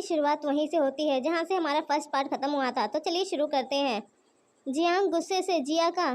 शुरुआत वहीं से होती है जहाँ से हमारा फर्स्ट पार्ट खत्म हुआ था। तो चलिए शुरू करते हैं। जियांग गुस्से से जिया का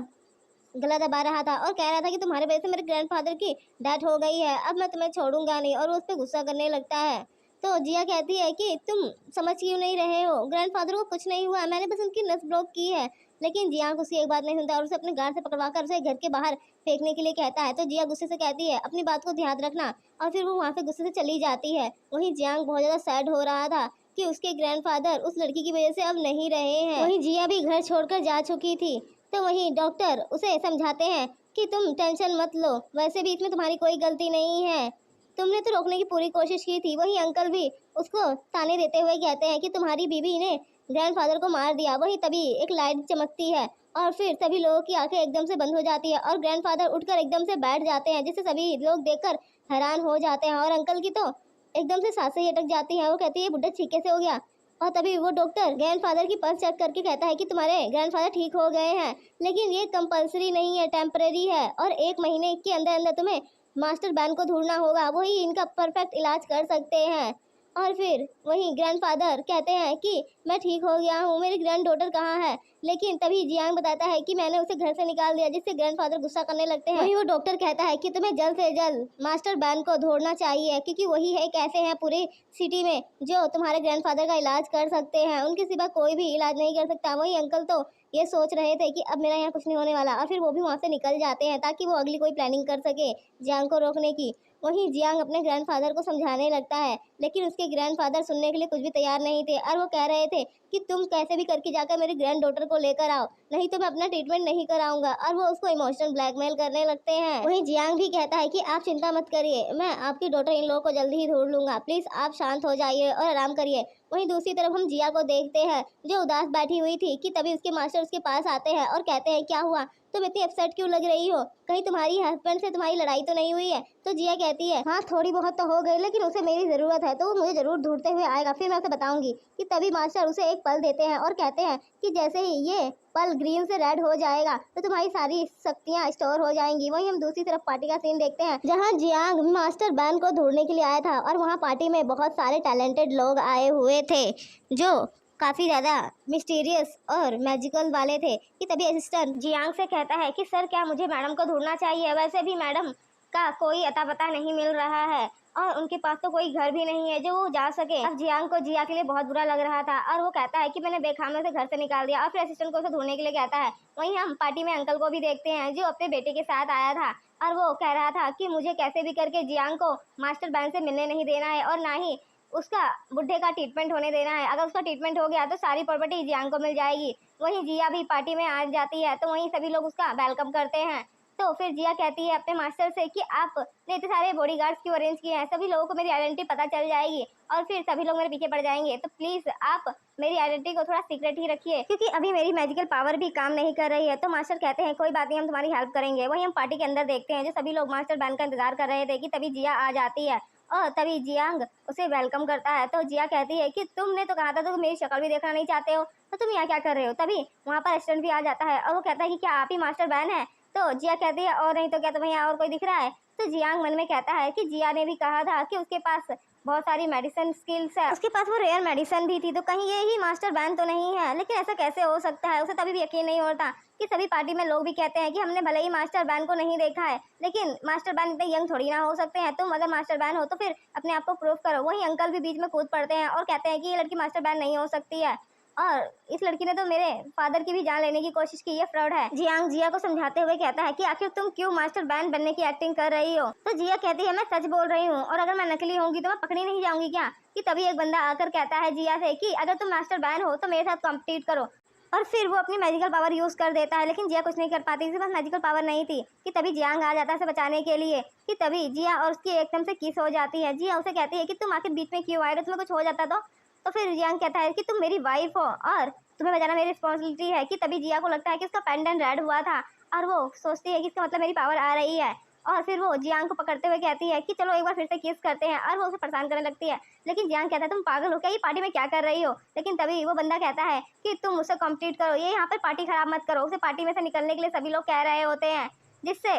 गला दबा रहा था और कह रहा था कि तुम्हारे वजह से मेरे ग्रैंडफादर की डेथ हो गई है, अब मैं तुम्हें छोड़ूंगा नहीं। और वो उस पर गुस्सा करने लगता है। तो जिया कहती है कि तुम समझ क्यों नहीं रहे हो, ग्रैंडफादर को कुछ नहीं हुआ, मैंने बस उनकी नस ब्लॉक की है। लेकिन जियांग उसकी एक बात नहीं सुनता और उसे अपने गार्ड से पकड़वा कर उसे घर के बाहर फेंकने के लिए कहता है। तो जिया गुस्से से कहती है अपनी बात को ध्यान रखना, और फिर वो वहाँ से गुस्से से चली जाती है। वहीं जियांग बहुत ज़्यादा सैड हो रहा था कि उसके ग्रैंडफादर उस लड़की की वजह से अब नहीं रहे हैं। वहीं जिया भी घर छोड़कर जा चुकी थी। तो वहीं डॉक्टर उसे समझाते हैं कि तुम टेंशन मत लो, वैसे भी इसमें तुम्हारी कोई गलती नहीं है, तुमने तो रोकने की पूरी कोशिश की थी। वहीं अंकल भी उसको ताने देते हुए कहते हैं कि तुम्हारी बीवी ने ग्रैंडफादर को मार दिया। वहीं तभी एक लाइट चमकती है और फिर सभी लोगों की आंखें एकदम से बंद हो जाती है और ग्रैंडफादर उठकर एकदम से बैठ जाते हैं, जिससे सभी लोग देखकर हैरान हो जाते हैं। और अंकल की तो एकदम से सांसें ही अटक जाती हैं। वो कहती है बुड्ढा ठीक कैसे हो गया। और तभी वो डॉक्टर ग्रैंडफादर की पल्स चेक करके कहता है कि तुम्हारे ग्रैंडफादर ठीक हो गए हैं, लेकिन ये कंपलसरी नहीं है, टेम्परेरी है, और 1 महीने के अंदर अंदर तुम्हें मास्टर बैन को ढूंढना होगा, वही इनका परफेक्ट इलाज कर सकते हैं। और फिर वहीं ग्रैंडफादर कहते हैं कि मैं ठीक हो गया हूँ, मेरी ग्रैंड डॉटर कहाँ है। लेकिन तभी जियांग बताता है कि मैंने उसे घर से निकाल दिया, जिससे ग्रैंडफादर गुस्सा करने लगते हैं। वहीं वो डॉक्टर कहता है कि तुम्हें जल्द से जल्द मास्टर बैन को ढूंढना चाहिए, क्योंकि वही है कैसे हैं पूरी सिटी में जो तुम्हारे ग्रैंडफादर का इलाज कर सकते हैं, उनके सिवा कोई भी इलाज नहीं कर सकता। वहीं अंकल तो ये सोच रहे थे कि अब मेरा यहाँ कुछ नहीं होने वाला, और फिर वो भी वहाँ से निकल जाते हैं ताकि वो अगली कोई प्लानिंग कर सके जियांग को रोकने की। वहीं जियांग अपने ग्रैंडफादर को समझाने लगता है, लेकिन उसके ग्रैंडफादर सुनने के लिए कुछ भी तैयार नहीं थे और वो कह रहे थे कि तुम कैसे भी करके जाकर मेरी ग्रैंड डॉटर को लेकर आओ, नहीं तो मैं अपना ट्रीटमेंट नहीं कराऊंगा। और वो उसको इमोशनल ब्लैकमेल करने लगते हैं। वहीं जियांग भी कहता है कि आप चिंता मत करिए, मैं आपकी डॉटर इन लोगों को जल्दी ही ढूंढ लूंगा, प्लीज आप शांत हो जाइए और आराम करिए। वहीं दूसरी तरफ हम जिया को देखते हैं जो उदास बैठी हुई थी कि तभी उसके मास्टर उसके पास आते हैं और कहते हैं क्या हुआ, तुम इतनी अपसेट क्यों लग रही हो, कहीं तुम्हारी हस्बैंड से तुम्हारी लड़ाई तो नहीं हुई है। तो जिया कहती है हाँ थोड़ी बहुत तो हो गई, लेकिन उसे मेरी ज़रूरत है तो वो मुझे ज़रूर ढूंढते हुए आएगा, फिर मैं उसे बताऊंगी। कि तभी मास्टर उसे एक पल देते हैं और कहते हैं कि जैसे ही ये पल ग्रीन से रेड हो जाएगा तो तुम्हारी सारी शक्तियाँ स्टोर हो जाएंगी। वहीं हम दूसरी तरफ पार्टी का सीन देखते हैं जहाँ जियांग मास्टर बैन को ढूंढने के लिए आया था और वहाँ पार्टी में बहुत सारे टैलेंटेड लोग आए हुए थे जो काफ़ी ज़्यादा मिस्टीरियस और मैजिकल वाले थे। कि तभी असिस्टेंट जियांग से कहता है कि सर क्या मुझे मैडम को ढूंढना चाहिए, वैसे भी मैडम का कोई अता पता नहीं मिल रहा है और उनके पास तो कोई घर भी नहीं है जो वो जा सके। अब जियांग को जिया के लिए बहुत बुरा लग रहा था और वो कहता है कि मैंने बेखामे से घर से निकाल दिया, और फिर असिस्टेंट को उसे ढूंढने के लिए कहता है। वहीं हम पार्टी में अंकल को भी देखते हैं जो अपने बेटे के साथ आया था और वो कह रहा था कि मुझे कैसे भी करके जियांग को मास्टर बैन से मिलने नहीं देना है और ना ही उसका बुढ़े का ट्रीटमेंट होने देना है। अगर उसका ट्रीटमेंट हो गया तो सारी प्रॉपर्टी जियांग को मिल जाएगी। वहीं जिया भी पार्टी में आ जाती है तो वहीं सभी लोग उसका वेलकम करते हैं। तो फिर जिया कहती है अपने मास्टर से कि आपने इतने सारे बॉडीगार्ड्स क्यों अरेंज किए हैं, सभी लोगों को मेरी आइडेंटिटी पता चल जाएगी और फिर सभी लोग मेरे पीछे पड़ जाएंगे, तो प्लीज़ आप मेरी आइडेंटिटी को थोड़ा सीक्रेट ही रखिए क्योंकि अभी मेरी मैजिकल पावर भी काम नहीं कर रही है। तो मास्टर कहते हैं कोई बात नहीं, हम तुम्हारी हेल्प करेंगे। वहीं हम पार्टी के अंदर देखते हैं जो सभी लोग मास्टर बैन का इंतजार कर रहे थे कि तभी जिया आ जाती है और तभी जियांग उसे वेलकम करता है। तो जिया कहती है कि तुमने तो कहा था तुम मेरी शक्ल भी देखना नहीं चाहते हो, तो तुम यहाँ क्या कर रहे हो। तभी वहाँ पर असिस्टेंट भी आ जाता है और वो कहता है कि क्या आप ही मास्टर बैन है। तो जिया कहती है और नहीं तो क्या तुम्हें यहाँ और कोई दिख रहा है। तो जियांग मन में कहता है कि जिया ने भी कहा था कि उसके पास बहुत सारी मेडिसिन स्किल्स है, उसके पास वो रेयर मेडिसिन भी थी, तो कहीं ये ही मास्टर बैन तो नहीं है। लेकिन ऐसा कैसे हो सकता है, उसे तभी भी यकीन नहीं होता कि सभी पार्टी में लोग भी कहते हैं कि हमने भले ही मास्टर बैन को नहीं देखा है लेकिन मास्टर बैन इतने यंग थोड़ी ना हो सकते हैं, तुम अगर मास्टर बैन हो तो फिर अपने आप को प्रूव करो। वहीं अंकल भी बीच में कूद पड़ते हैं और कहते हैं कि ये लड़की मास्टर बैन नहीं हो सकती है और इस लड़की ने तो मेरे फादर की भी जान लेने की कोशिश की, ये फ्रॉड है। जियांग जिया को समझाते हुए कहता है कि आखिर तुम क्यों मास्टर बैन बनने की एक्टिंग कर रही हो। तो जिया कहती है मैं सच बोल रही हूँ और अगर मैं नकली होंगी तो मैं पकड़ी नहीं जाऊंगी क्या। कि तभी एक बंदा आकर कहता है जिया से कि अगर तुम मास्टर बैन हो तो मेरे साथ कॉम्पिटिट करो, और फिर वो अपनी मैजिकल पावर यूज कर देता है। लेकिन जिया कुछ नहीं कर पाती, उसके पास मैजिकल पावर नहीं थी। कि तभी जियांग आ जाता है उसे बचाने के लिए। कि तभी जिया और उसकी एकदम से किस हो जाती है। जिया उसे कहती है कि तुम आखिर बीच में क्यों आए, तुम्हें कुछ हो जाता तो फिर जियांग कहता है कि तुम मेरी वाइफ हो और तुम्हें बचाना मेरी रिस्पॉन्सिबिलिटी है। कि तभी जिया को लगता है कि उसका पेंडेंट रेड हुआ था और वो सोचती है कि इसका मतलब मेरी पावर आ रही है, और फिर वो जियांग को पकड़ते हुए कहती है कि चलो एक बार फिर से किस करते हैं, और वो उसे परेशान करने लगती है। लेकिन जियांग कहता है तुम पागल हो क्या, ये पार्टी में क्या कर रही हो। लेकिन तभी वो बंदा कहता है कि तुम मुझसे कॉम्पिट करो, ये यहाँ पर पार्टी खराब मत करो। उसे पार्टी में से निकलने के लिए सभी लोग कह रहे होते हैं, जिससे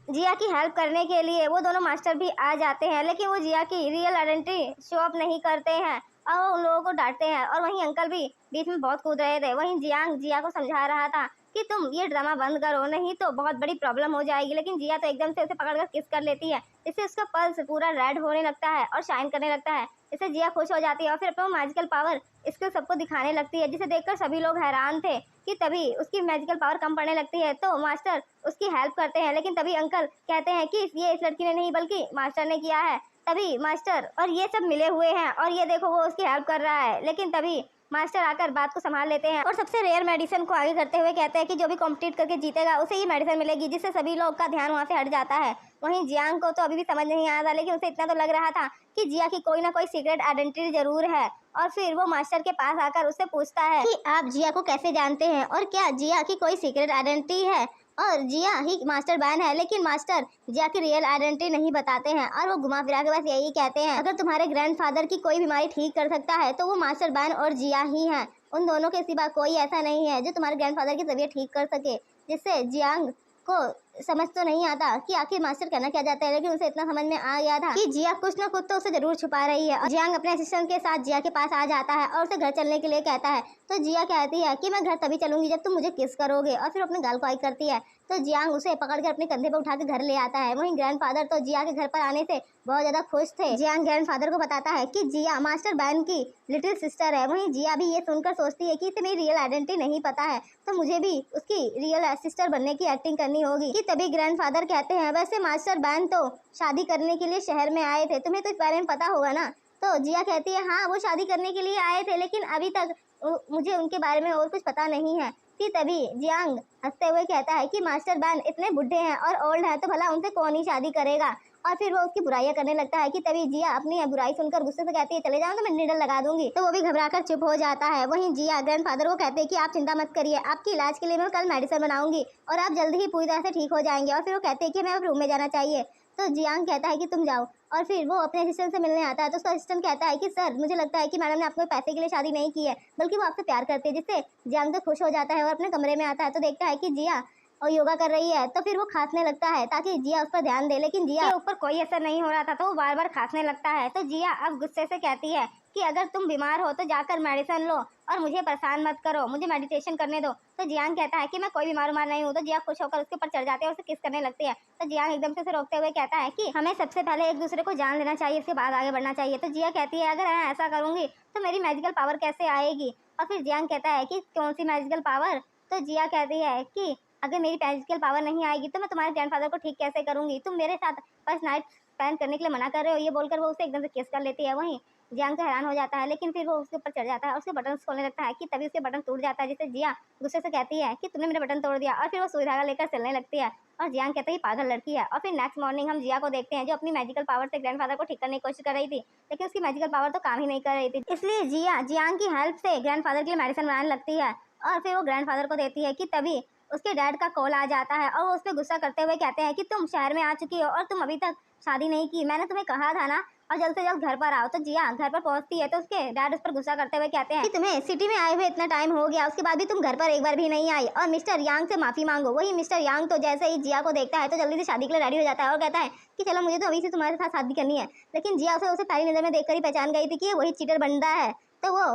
जिया की हेल्प करने के लिए वो दोनों मास्टर भी आ जाते हैं। लेकिन वो जिया की रियल आइडेंटिटी शो अप नहीं करते हैं और वो उन लोगों को डांटते हैं। और वहीं अंकल भी बीच में बहुत कूद रहे थे। वहीं जियांग जिया को समझा रहा था कि तुम ये ड्रामा बंद करो, नहीं तो बहुत बड़ी प्रॉब्लम हो जाएगी। लेकिन जिया तो एकदम से उसे पकड़कर किस कर लेती है। इससे उसका पल्स पूरा रेड होने लगता है और शाइन करने लगता है। इससे जिया खुश हो जाती है और फिर अपना मैजिकल पावर इसको सबको दिखाने लगती है, जिसे देखकर सभी लोग हैरान थे कि तभी उसकी मैजिकल पावर कम पड़ने लगती है। तो मास्टर उसकी हेल्प करते हैं, लेकिन तभी अंकल कहते हैं कि ये इस लड़की ने नहीं बल्कि मास्टर ने किया है। तभी मास्टर और ये सब मिले हुए हैं और ये देखो वो उसकी हेल्प कर रहा है। लेकिन तभी मास्टर आकर बात को संभाल लेते हैं और सबसे रेयर मेडिसिन को आगे करते हुए कहते हैं कि जो भी कॉम्पिटिट करके जीतेगा उसे ये मेडिसिन मिलेगी, जिससे सभी लोग का ध्यान वहाँ से हट जाता है। वहीं जियांग को तो अभी भी समझ नहीं आया था, लेकिन उसे इतना तो लग रहा था कि जिया की कोई ना कोई सीक्रेट आइडेंटिटी जरूर है। और फिर वो मास्टर के पास आकर उससे पूछता है कि आप जिया को कैसे जानते हैं और क्या जिया की कोई सीक्रेट आइडेंटिटी है। और जिया ही मास्टर बैन है, लेकिन मास्टर जिया की रियल आइडेंटिटी नहीं बताते हैं और वो घुमा फिरा के बस यही कहते हैं अगर तुम्हारे ग्रैंडफादर की कोई बीमारी ठीक कर सकता है तो वो मास्टर बैन और जिया ही है। उन दोनों के सिवा कोई ऐसा नहीं है जो तुम्हारे ग्रैंडफादर की तबीयत ठीक कर सके। जिससे जियांग को समझ तो नहीं आता कि आखिर मास्टर कहना क्या चाहता है, लेकिन उसे इतना समझ में आ गया था कि जिया कुछ ना कुछ तो उसे जरूर छुपा रही है। और जियांग अपने असिस्टेंट के साथ जिया के पास आ जाता है और उसे घर चलने के लिए कहता है। तो जिया कहती है कि मैं घर तभी चलूंगी जब तुम मुझे किस करोगे, और फिर अपने गाल को आई करती है। तो जियांग उसे पकड़कर अपने कंधे पर उठा के घर ले आता है। वहीं ग्रैंडफादर तो जिया के घर पर आने से बहुत ज्यादा खुश थे। जियांग ग्रैंडफादर को बताता है कि जिया मास्टर बैन की लिटिल सिस्टर है। वहीं जिया भी ये सुनकर सोचती है कि इसे मेरी रियल आइडेंटिटी नहीं पता है, तो मुझे भी उसकी रियल सिस्टर बनने की एक्टिंग करनी होगी। कि तभी ग्रैंडफादर कहते हैं वैसे मास्टर बैन तो शादी करने के लिए शहर में आए थे, तुम्हें तो इस बारे में पता होगा ना। तो जिया कहती है हाँ वो शादी करने के लिए आए थे, लेकिन अभी तक मुझे उनके बारे में और कुछ पता नहीं है। कि तभी जियांग हंसते हुए कहता है कि मास्टर बैन इतने बुढ़े हैं और ओल्ड हैं तो भला उनसे कौन ही शादी करेगा। और फिर वो उसकी बुराइयां करने लगता है। कि तभी जिया अपनी बुराई सुनकर गुस्से से कहती है चले जाओ तो मैं निडल लगा दूंगी। तो वो भी घबराकर चुप हो जाता है। वहीं जिया ग्रैंडफादर को कहते हैं कि आप चिंता मत करिए, आपके इलाज के लिए मैं कल मेडिसिन बनाऊंगी और आप जल्दी ही पूरी तरह से ठीक हो जाएंगे। और फिर वो कहते हैं कि मैं अब रूम में जाना चाहिए। तो जियांग कहता है कि तुम जाओ। और फिर वो अपने असिस्टेंट से मिलने आता है। तो उसका असिस्टेंट कहता है कि सर मुझे लगता है कि मैडम ने आपको पैसे के लिए शादी नहीं की है, बल्कि वो आपसे प्यार करती है। जिससे जियांग तो खुश हो जाता है और अपने कमरे में आता है तो देखता है कि जिया और योगा कर रही है। तो फिर वो खांसने लगता है ताकि जिया उस पर ध्यान दे, लेकिन जिया के ऊपर कोई असर नहीं हो रहा था तो वो बार बार खांसने लगता है। तो जिया अब गुस्से से कहती है कि अगर तुम बीमार हो तो जाकर मेडिसिन लो और मुझे परेशान मत करो, मुझे मेडिटेशन करने दो। तो जियांग कहता है कि मैं कोई बीमार नहीं हूँ। तो जिया खुश होकर उसके ऊपर चढ़ जाते हैं और उसे किस करने लगती है। तो जियांग एकदम से उसे रोकते हुए कहता है कि हमें सबसे पहले एक दूसरे को जान लेना चाहिए, इसके बाद आगे बढ़ना चाहिए। तो जिया कहती है अगर मैं ऐसा करूंगी तो मेरी मैजिकल पावर कैसे आएगी। और फिर जियांग कहता है कि कौन सी मैजिकल पावर। तो जिया कहती है कि अगर मेरी मैजिकल पावर नहीं आएगी तो मैं तुम्हारे ग्रैंडफादर को ठीक कैसे करूंगी, तुम मेरे साथ बस नाइट स्पेंड करने के लिए मना कर रहे हो। ये बोलकर वो उसे एकदम से किस कर लेती है। वहीं जियांग तो हैरान हो जाता है, लेकिन फिर वो उसके ऊपर चढ़ जाता है और उसके बटन खोलने लगता है। कि तभी उसके बटन टूट जाता है, जिससे जिया गुस्से से कहती है कि तुमने मेरे बटन तोड़ दिया। और फिर वो सुई धागा लेकर चलने लगती है और जियांग कहते हैं पागल लड़की है। और फिर नेक्स्ट मॉर्निंग हम जिया को देखते हैं जो अपनी मैजिकल पावर से ग्रैंडफादर को ठीक करने की कोशिश कर रही थी, लेकिन उसकी मैजिकल पावर तो काम ही नहीं कर रही थी। इसलिए जिया जियांग की हेल्प से ग्रैंडफादर के लिए मेडिसिन बनाने लगती है और फिर वो ग्रैंडफादर को देती है। कि तभी उसके डैड का कॉल आ जाता है और वो उस पर गुस्सा करते हुए कहते हैं कि तुम शहर में आ चुकी हो और तुम अभी तक शादी नहीं की, मैंने तुम्हें कहा था ना, और जल्द से जल्द घर पर आओ। तो जिया घर पर पहुंचती है तो उसके डैड उस पर गुस्सा करते हुए कहते हैं कि तुम्हें सिटी में आए हुए इतना टाइम हो गया, उसके बाद भी तुम घर पर एक बार भी नहीं आई और मिस्टर यांग से माफी मांगो। वही मिस्टर यांग तो जैसे ही जिया को देखता है तो जल्दी से शादी के लिए रेडी हो जाता है और कहता है कि चलो मुझे तो अभी से तुम्हारे साथ शादी करनी है। लेकिन जिया उसे पहली नजर में देखकर ही पहचान गई थी कि ये वही चीटर बंदा है। तो वो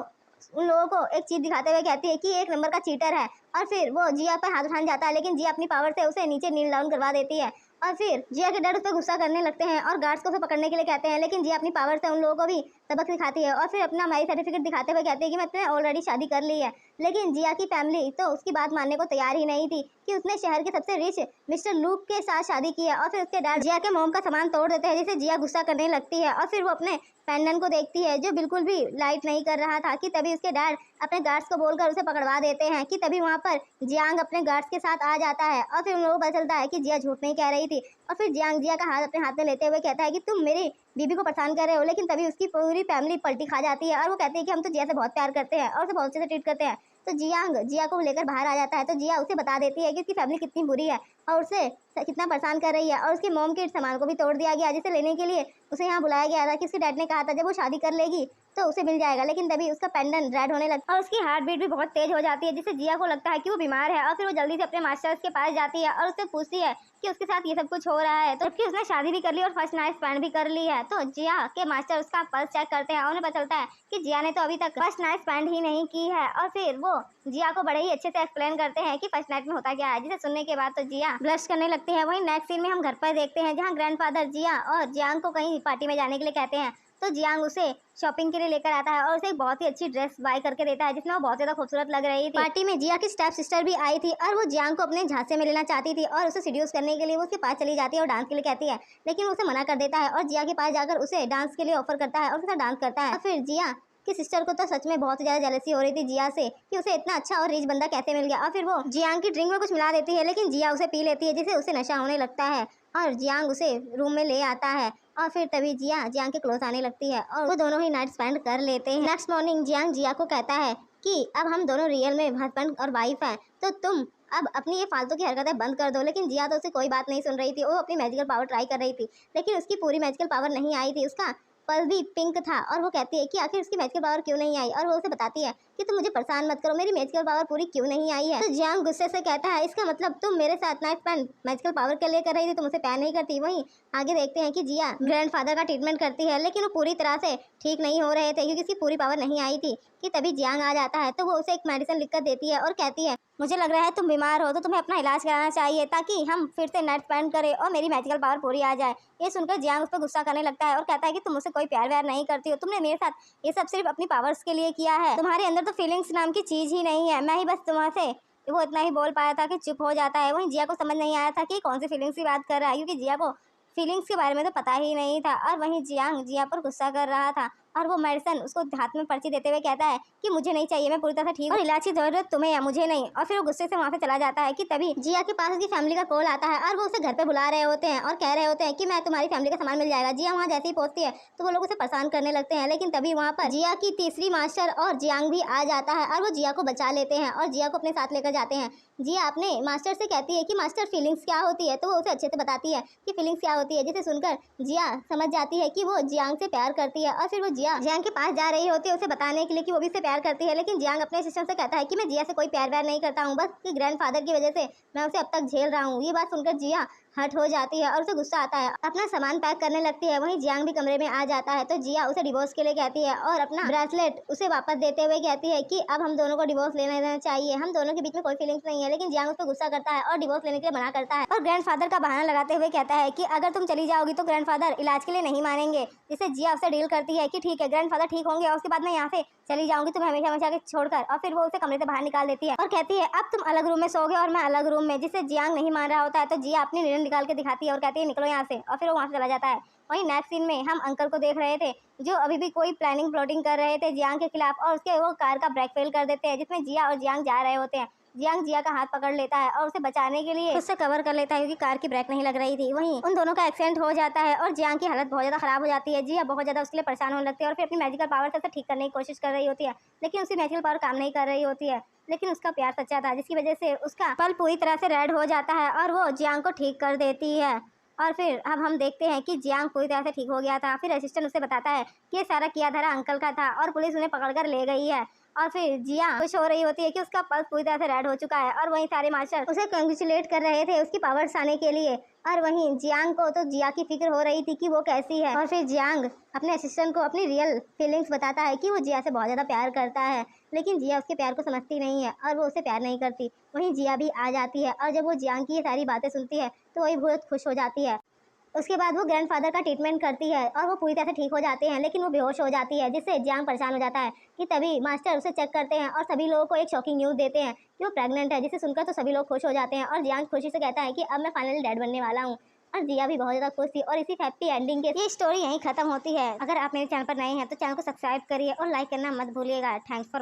उन लोगों को एक चीज दिखाते हुए कहती है कि एक नंबर का चीटर है। और फिर वो जिया पर हाथ उठाने जाता है, लेकिन जिया अपनी पावर से उसे नीचे नील डाउन करवा देती है। और फिर जिया के डर उस पर गुस्सा करने लगते हैं और गार्ड्स को उसे पकड़ने के लिए कहते हैं, लेकिन जिया अपनी पावर से उन लोगों को भी सबक सिखाती है। और फिर अपना मैरिज सर्टिफिकेट दिखाते हुए कहती है कि मैंने ऑलरेडी शादी कर ली है। लेकिन जिया की फैमिली तो उसकी बात मानने को तैयार ही नहीं थी कि उसने शहर के सबसे रिच मिस्टर लूक के साथ शादी की है। और फिर उसके डैड जिया के मोम का सामान तोड़ देते हैं, जिससे जिया गुस्सा करने लगती है। और फिर वो अपने पेंडेंट को देखती है जो बिल्कुल भी लाइट नहीं कर रहा था। कि तभी उसके डैड अपने गार्ड्स को बोलकर उसे पकड़वा देते हैं। कि तभी वहाँ पर जियांग अपने गार्ड्स के साथ आ जाता है और फिर उन लोगों को पता चलता है कि जिया झूठ नहीं कह रही थी। और फिर जियांग जिया का हाथ अपने हाथ में लेते हुए कहता है कि तुम मेरी बीबी को परेशान कर रहे हो। लेकिन तभी उसकी पूरी फैमिली पलटी खा जाती है और वो कहते हैं कि हम तो जिया से बहुत प्यार करते हैं और उसे बहुत अच्छे से ट्रीट करते हैं। तो जियांग जिया को लेकर बाहर आ जाता है तो जिया उसे बता देती है कि उसकी फैमिली कितनी बुरी है और उसे कितना परेशान कर रही है। और उसके मॉम के सामान को भी तोड़ दिया गया, जिसे लेने के लिए उसे यहाँ बुलाया गया था कि उसके डैड ने कहा था जब वो शादी कर लेगी तो उसे मिल जाएगा। लेकिन तभी उसका पेंडेंट रेड होने लगता है और उसकी हार्ट बीट भी बहुत तेज हो जाती है, जिससे जिया को लगता है कि वो बीमार है। और फिर वो जल्दी से अपने मास्टर्स के पास जाती है और उससे पूछती है कि उसके साथ ये सब कुछ हो रहा है, तो जबकि उसने शादी भी कर ली और फर्स्ट नाइट स्पेंड भी कर ली है। तो जिया के मास्टर उसका पल्स चेक करते हैं और उन्हें पता चलता है कि जिया ने तो अभी तक फर्स्ट नाइट स्पेंड ही नहीं की है। और फिर वो जिया को बड़े ही अच्छे से एक्सप्लेन करते हैं कि फर्स्ट नाइट में होता क्या है, जिसे सुनने के बाद तो जिया ब्लश करने लगती है। वहीं नेक्स्ट सीन में हम घर पर देखते हैं जहाँ ग्रैंडफादर जिया और जियांग को कहीं पार्टी में जाने के लिए कहते हैं। तो जियांग उसे शॉपिंग के लिए लेकर आता है और उसे एक बहुत ही अच्छी ड्रेस बाय करके देता है, जिसमें वो बहुत ज्यादा खूबसूरत लग रही थी। पार्टी में जिया की स्टेप सिस्टर भी आई थी और वो जियांग को अपने झांसे में लेना चाहती थी और उसे सीड्यूस करने के लिए वो उसके पास चली जाती है और डांस के लिए कहती है, लेकिन उसे मना कर देता है और जिया के पास जाकर उसे डांस के लिए ऑफर करता है और उसके साथ डांस करता है। और फिर जिया कि सिस्टर को तो सच में बहुत ज़्यादा जेलसी हो रही थी जिया से कि उसे इतना अच्छा और रिच बंदा कैसे मिल गया। और फिर वो जियांग की ड्रिंक में कुछ मिला देती है, लेकिन जिया उसे पी लेती है, जिससे उसे नशा होने लगता है और जियांग उसे रूम में ले आता है। और फिर तभी जिया जियांग के क्लोज आने लगती है और वो दोनों ही नाइट स्पेंड कर लेते हैं। नेक्स्ट मॉर्निंग जियांग जिया को कहता है कि अब हम दोनों रियल में हस्बैंड और वाइफ हैं, तो तुम अब अपनी ये फालतू की हरकतें बंद कर दो। लेकिन जिया तो उसे कोई बात नहीं सुन रही थी। वो अपनी मैजिकल पावर ट्राई कर रही थी, लेकिन उसकी पूरी मैजिकल पावर नहीं आई थी। उसका पल भी पिंक था और वो कहती है कि आखिर उसकी मैजिकल पावर क्यों नहीं आई। और वो उसे बताती है कि तुम मुझे परेशान मत करो, मेरी मैजिकल पावर पूरी क्यों नहीं आई है। तो जियांग गुस्से से कहता है इसका मतलब तुम मेरे साथ नाइट स्पेंड मैजिकल पावर के लिए कर रही थी, तुम उसे प्यार नहीं करती। वहीं आगे देखते हैं कि जिया ग्रैंडफादर का ट्रीटमेंट करती है, लेकिन वो पूरी तरह से ठीक नहीं हो रहे थे क्योंकि उसकी पूरी पावर नहीं आई थी। कि तभी जियांग आ जाता है तो वो उसे एक मेडिसिन लिखकर देती है और कहती है मुझे लग रहा है तुम बीमार हो, तो तुम्हें अपना इलाज कराना चाहिए ताकि हम फिर से नाइट स्पेंड करें और मेरी मैजिकल पावर पूरी आ जाए। ये सुनकर जियांग उस पर गुस्सा करने लगता है और कहता है कि तुम मुझसे कोई प्यार व्यार नहीं करती हो, तुमने मेरे साथ ये सब सिर्फ अपनी पावर्स के लिए किया है, तुम्हारे अंदर तो फीलिंग्स नाम की चीज ही नहीं है। मैं ही बस तुम्हारे वो इतना ही बोल पाया था कि चुप हो जाता है। वहीं जिया को समझ नहीं आया था कि कौन सी फीलिंग्स की बात कर रहा है, क्योंकि जिया को फीलिंग्स के बारे में तो पता ही नहीं था। और वहीं जियांग जिया पर गुस्सा कर रहा था और वो मेडिसिन उसको हाथ में पर्ची देते हुए कहता है कि मुझे नहीं चाहिए, मैं पूरी तरह ठीक हूँ, इलाज की जरूरत तुम्हें है, मुझे नहीं। और फिर वो गुस्से से वहाँ से चला जाता है कि तभी जिया के पास उसकी फैमिली का कॉल आता है और वो उसे घर पे बुला रहे होते हैं और कह रहे होते हैं कि मैं तुम्हारी फैमिली का सामान मिल जाएगा। जिया वहाँ जैसे ही पहुंचती है तो वो लोग उसे परेशान करने लगते हैं, लेकिन तभी वहाँ पर जिया की तीसरी मास्टर और जियांग भी आ जाता है और वो जिया को बचा लेते हैं और जिया को अपने साथ लेकर जाते हैं। जिया अपने मास्टर से कहती है कि मास्टर फीलिंग्स क्या होती है, तो वो उसे अच्छे से बताती है कि फीलिंग्स क्या होती है, जिसे सुनकर जिया समझ जाती है कि वो जियांग से प्यार करती है। और फिर वो जियांग के पास जा रही होती है उसे बताने के लिए कि वो भी उससे प्यार करती है, लेकिन जियांग अपने सिस्टर से कहता है कि मैं जिया से कोई प्यार व्यार नहीं करता हूँ, बस कि ग्रैंडफादर की वजह से मैं उसे अब तक झेल रहा हूँ। ये बात सुनकर जिया हर्ट हो जाती है और उसे गुस्सा आता है, अपना सामान पैक करने लगती है। वहीं जियांग भी कमरे में आ जाता है तो जिया उसे डिवोर्स के लिए कहती है और अपना ब्रेसलेट उसे वापस देते हुए कहती है कि अब हम दोनों को डिवोर्स ले लेना चाहिए, हम दोनों के बीच में कोई फीलिंग्स नहीं है। लेकिन जियांग उस पर गुस्सा करता है और डिवोर्स लेने के लिए मना करता है और ग्रैंडफादर का बहाना लगाते हुए कहता है कि अगर तुम चली जाओगी तो ग्रैंडफादर इलाज के लिए नहीं मानेंगे, जिससे जिया उससे डील करती है कि ठीक है ग्रैंडफादर ठीक होंगे और उसके बाद मैं यहाँ से चली जाऊंगी तुम्हें हमेशा हमेशा के छोड़कर। और फिर वो उसे कमरे से बाहर निकाल देती है और कहती है अब तुम अलग रूम में सोओगे और मैं अलग रूम में, जिससे जियांग नहीं मान रहा होता है। तो जिया अपनी निर्णय निकाल के दिखाती है और कहती है निकलो यहाँ से, और फिर वो वहाँ से चला जाता है। वहीं नेक्स्ट सीन में हम अंकल को देख रहे थे जो अभी भी कोई प्लानिंग प्लॉटिंग कर रहे थे जियांग के खिलाफ, और उसके वो कार का ब्रेक फेल कर देते हैं जिसमें जिया और जियांग जा रहे होते हैं। जियांग जिया का हाथ पकड़ लेता है और उसे बचाने के लिए उससे कवर कर लेता है क्योंकि कार की ब्रेक नहीं लग रही थी। वहीं उन दोनों का एक्सीडेंट हो जाता है और जियांग की हालत बहुत ज्यादा खराब हो जाती है। जिया बहुत ज्यादा उसके लिए परेशान होने लगती है और फिर अपनी मैजिकल पावर से उसे ठीक करने की कोशिश कर रही होती है, लेकिन उसकी मैजिकल पावर काम नहीं कर रही होती है। लेकिन उसका प्यार सच्चा था, जिसकी वजह से उसका पल पूरी तरह से रेड हो जाता है और वो जियांग को ठीक कर देती है। और फिर अब हम देखते हैं कि जियांग पूरी तरह से ठीक हो गया था। फिर असिस्टेंट उसे बताता है कि ये सारा किया धरा अंकल का था और पुलिस उन्हें पकड़कर ले गई है। और फिर जिया खुश हो रही होती है कि उसका पल्स पूरी तरह से रेड हो चुका है और वहीं सारे मास्टर उसे कंग्रेचुलेट कर रहे थे उसकी पावर्स आने के लिए। और वहीं जियांग को तो जिया की फिक्र हो रही थी कि वो कैसी है। और फिर जियांग अपने असिस्टेंट को अपनी रियल फीलिंग्स बताता है कि वो जिया से बहुत ज़्यादा प्यार करता है, लेकिन जिया उसके प्यार को समझती नहीं है और वो उसे प्यार नहीं करती। वहीं जिया भी आ जाती है और जब वो जियांग की ये सारी बातें सुनती है तो वही बहुत खुश हो जाती है। उसके बाद वो ग्रैंडफादर का ट्रीटमेंट करती है और वो पूरी तरह से ठीक हो जाते हैं, लेकिन वो बेहोश हो जाती है, जिससे जियांग परेशान हो जाता है। कि तभी मास्टर उसे चेक करते हैं और सभी लोगों को एक शॉकिंग न्यूज़ देते हैं कि वो प्रेग्नेंट है, जिसे सुनकर तो सभी लोग खुश हो जाते हैं और जियांग खुशी से कहता है कि अब मैं फाइनली डैड बनने वाला हूँ। और जिया भी बहुत ज़्यादा खुश थी और इसी हैप्पी एंडिंग के ये स्टोरी यहीं खत्म होती है। अगर आप मेरे चैनल पर नए हैं तो चैनल को सब्सक्राइब करिए और लाइक करना मत भूलिएगा। Thanks for